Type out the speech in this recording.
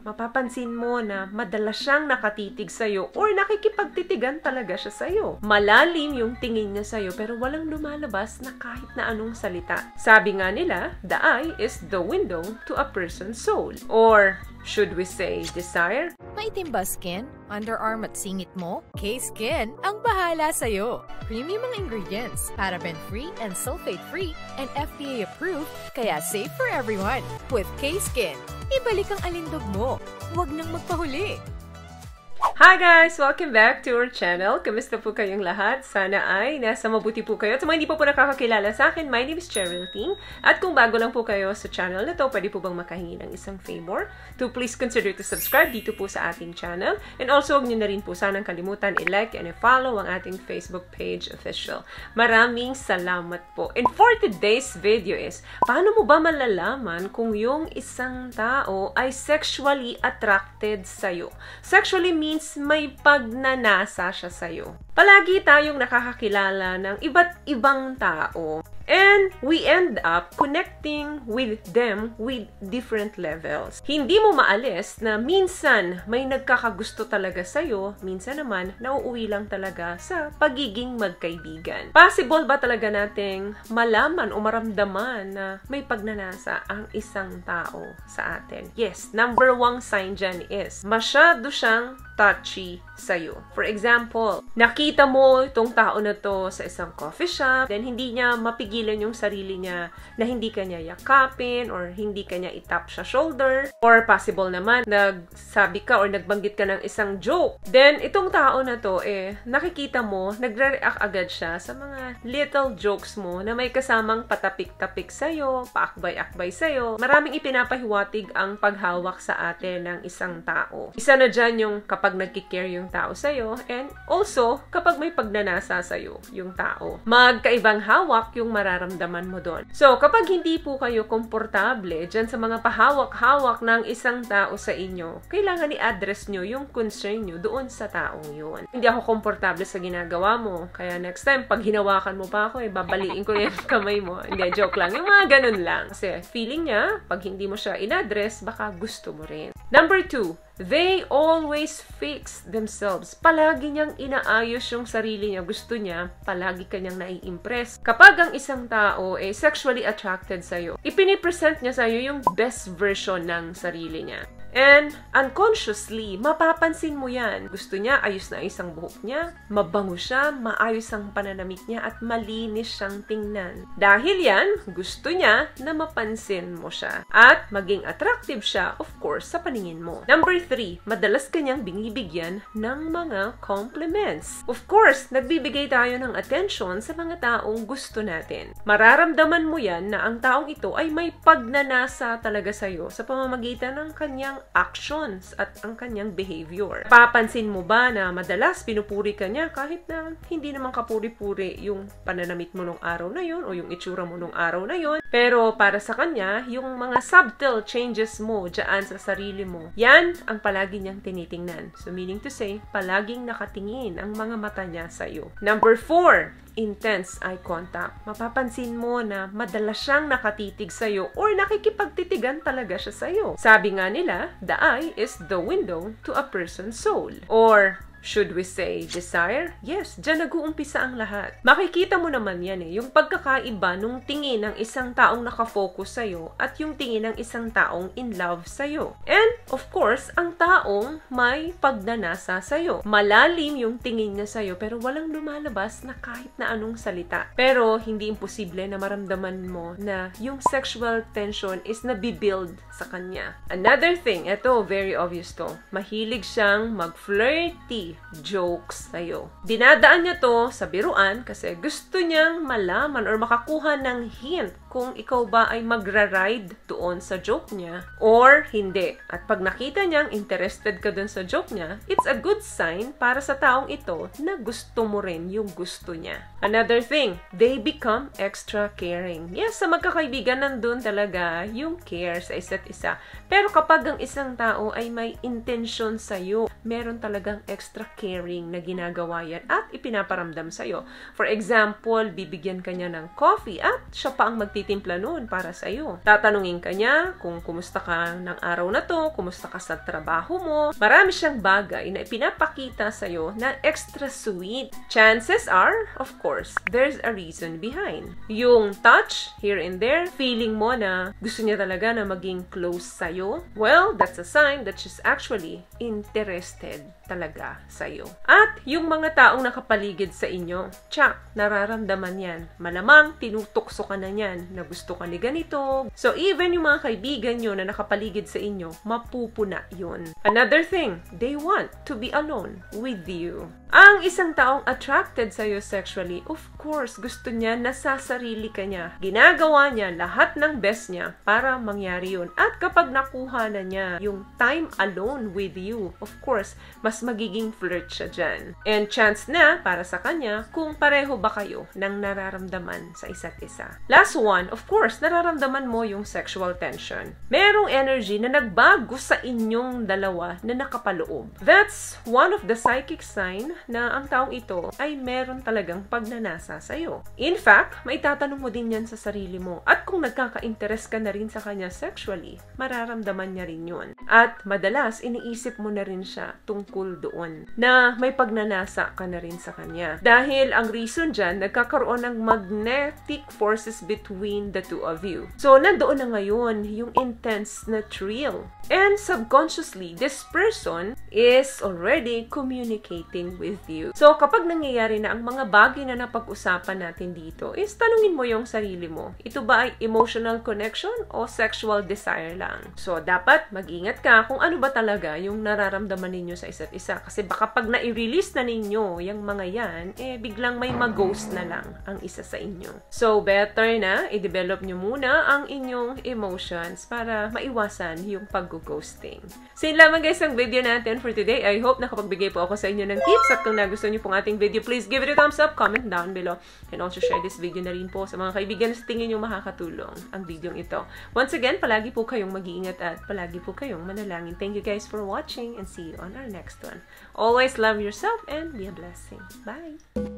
mapapansin mo na madalas siyang nakatitig sa'yo or nakikipagtitigan talaga siya sa'yo. Malalim yung tingin niya sa'yo pero walang lumalabas na kahit na anong salita. Sabi nga nila, the eye is the window to a person's soul. Or, should we say, desire? Maitim ba skin? Underarm at singit mo? K-Skin ang bahala sa'yo. Premium ang ingredients, paraben-free and sulfate-free, and FDA-approved, kaya safe for everyone. With K-Skin, ibalik ang alindog mo. Huwag nang magpahuli. Hi guys! Welcome back to our channel. Kamusta po kayong lahat? Sana ay nasa mabuti po kayo. At sa mga hindi po nakakakilala sa akin, my name is Cheryl Ting. At kung bago lang po kayo sa channel na to, pwede po bang makahingi ng isang favor? To please consider to subscribe dito po sa ating channel. And also, huwag nyo na rin po sanang kalimutan i-like and i-follow ang ating Facebook page official. Maraming salamat po. And for today's video is, paano mo ba malalaman kung yung isang tao ay sexually attracted sa'yo? Sexually means may pagnanasa siya sa'yo. Palagi tayong nakakakilala ng iba't ibang tao. And we end up connecting with them with different levels. Hindi mo maalis na minsan may nagkakagusto talaga sa'yo, minsan naman nauuwi lang talaga sa pagiging magkaibigan. Possible ba talaga nating malaman o maramdaman na may pagnanasa ang isang tao sa atin? Yes, number one sign dyan is masyado siyang touchy sa'yo. For example, nakita mo itong tao na to sa isang coffee shop, then hindi niya mapigilan yung sarili niya na hindi kanya yakapin or hindi kanya itap sa shoulder. Or possible naman, nagsabi ka or nagbanggit ka ng isang joke. Then, itong tao na to, nakikita mo, nagre-react agad siya sa mga little jokes mo na may kasamang patapik-tapik sa'yo, paakbay-akbay sa'yo. Maraming ipinapahiwatig ang paghawak sa atin ng isang tao. Isa na dyan yung kapag nagkikare yung tao sa'yo, and also, kapag may pagnanasa sa'yo yung tao. Magkaibang hawak yung mararamdaman mo doon. So, kapag hindi po kayo komportable dyan sa mga pahawak-hawak ng isang tao sa inyo, kailangan i-address nyo yung concern nyo doon sa taong yun. Hindi ako komportable sa ginagawa mo, kaya next time, pag hinawakan mo pa ako, babaliin ko yung kamay mo. Hindi, joke lang. Yung mga ganun lang. Kasi feeling niya, pag hindi mo siya in-address, baka gusto mo rin. Number 2, they always fix themselves. Palagi niyang inaayos yung sarili niya. Gusto niya, palagi kanyang nai-impress. Kapag ang isang tao sexually attracted sa'yo, ipinipresent niya sa'yo yung best version ng sarili niya. And unconsciously, mapapansin mo yan. Gusto niya, ayos na ayos ang buhok niya, mabango siya, maayos ang pananamit niya, at malinis siyang tingnan. Dahil yan, gusto niya na mapansin mo siya. At maging attractive siya, of course, sa paningin mo. Number 3, madalas kanyang binibigyan ng mga compliments. Of course, nagbibigay tayo ng attention sa mga taong gusto natin. Mararamdaman mo yan na ang taong ito ay may pagnanasa talaga sa'yo sa pamamagitan ng kanyang actions at ang kanyang behavior. Papansin mo ba na madalas pinupuri ka niya kahit na hindi naman kapuri-puri yung pananamit mo nung araw na yun o yung itsura mo nung araw na yun. Pero para sa kanya, yung mga subtle changes mo dyan sa sarili mo, yan ang palagi niyang tinitingnan. So meaning to say, palaging nakatingin ang mga mata niya sa'yo. Number 4, intense eye contact. Mapapansin mo na madalas siyang nakatitig sa'yo or nakikipagtitigan talaga siya sa'yo. Sabi nga nila, the eye is the window to a person's soul. Or, should we say, desire? Yes, dyan nag-uumpisa ang lahat. Makikita mo naman yan yung pagkakaiba nung tingin ng isang taong nakafocus sa'yo at yung tingin ng isang taong in love sa'yo. And, of course, ang taong may pagnanasa sa'yo. Malalim yung tingin niya sa'yo pero walang lumalabas na kahit na anong salita. Pero, hindi imposible na maramdaman mo na yung sexual tension is nabibuild sa kanya. Another thing, ito, very obvious to. Mahilig siyang mag-flirty jokes sa'yo. Dinadaan niya to sa biruan kasi gusto niyang malaman or makakuha ng hint kung ikaw ba ay magra-ride doon sa joke niya or hindi. At pag nakita niyang interested ka doon sa joke niya, it's a good sign para sa taong ito na gusto mo rin yung gusto niya. Another thing, they become extra caring. Yes, sa magkakaibigan nandun talaga yung care sa isa't isa. Pero kapag ang isang tao ay may intention sa'yo, meron talagang extra caring na ginagawa yan at ipinaparamdam sa'yo. For example, bibigyan ka niya ng coffee at siya pa ang magtitipid magtitimpla nun para sa'yo. Tatanungin ka niya kung kumusta ka ng araw na to, kumusta ka sa trabaho mo. Marami siyang bagay na ipinapakita sa'yo na extra sweet. Chances are, of course, there's a reason behind. Yung touch, here and there, feeling mo na gusto niya talaga na maging close sa'yo, well, that's a sign that she's actually interested talaga sa'yo. At yung mga taong nakapaligid sa inyo, tsak, nararamdaman yan. Malamang, tinutukso ka na yan na gusto ka ni ganito. So, even yung mga kaibigan nyo na nakapaligid sa inyo, mapupuna yun. Another thing, they want to be alone with you. Ang isang taong attracted sa'yo sexually, of course, gusto niya nasasarili ka niya. Ginagawa niya lahat ng best niya para mangyari yun. At kapag nakuha na niya yung time alone with you, of course, mas magiging flirt siya dyan. And chance na para sa kanya kung pareho ba kayo ng nararamdaman sa isa't isa. Last one, of course, nararamdaman mo yung sexual tension. Merong energy na nagbago sa inyong dalawa na nakapaloob. That's one of the psychic sign na ang taong ito ay meron talagang pagnanasa sa'yo. In fact, maitatanong mo din yan sa sarili mo. At kung nagkaka-interest ka na rin sa kanya sexually, mararamdaman niya rin yun. At madalas, iniisip mo na rin siya tungkol doon na may pagnanasa ka na rin sa kanya. Dahil ang reason dyan, nagkakaroon ng magnetic forces between the two of you. So, nandoon na ngayon yung intense na thrill. And subconsciously, this person is already communicating with you. So, kapag nangyayari na ang mga bagay na napag-usapan natin dito, is tanungin mo yung sarili mo. Ito ba ay emotional connection o sexual desire lang? So, dapat mag-ingat ka kung ano ba talaga yung nararamdaman ninyo sa isa't isa. Kasi baka pag na-release na ninyo yung mga yan, biglang may mag-ghost na lang ang isa sa inyo. So, better na i-develop nyo muna ang inyong emotions para maiwasan yung pag-ghosting. So, yun lamang guys ang video natin for today. I hope nakapagbigay po ako sa inyo ng tips at kung nagustuhan nyo pong ating video, please give it a thumbs up, comment down below, and also share this video na rin po sa mga kaibigan na sa tingin nyo makakatulong ang video ito. Once again, palagi po kayong mag-iingat at palagi po kayong manalangin. Thank you guys for watching and see you on our next one. Always love yourself and be a blessing. Bye!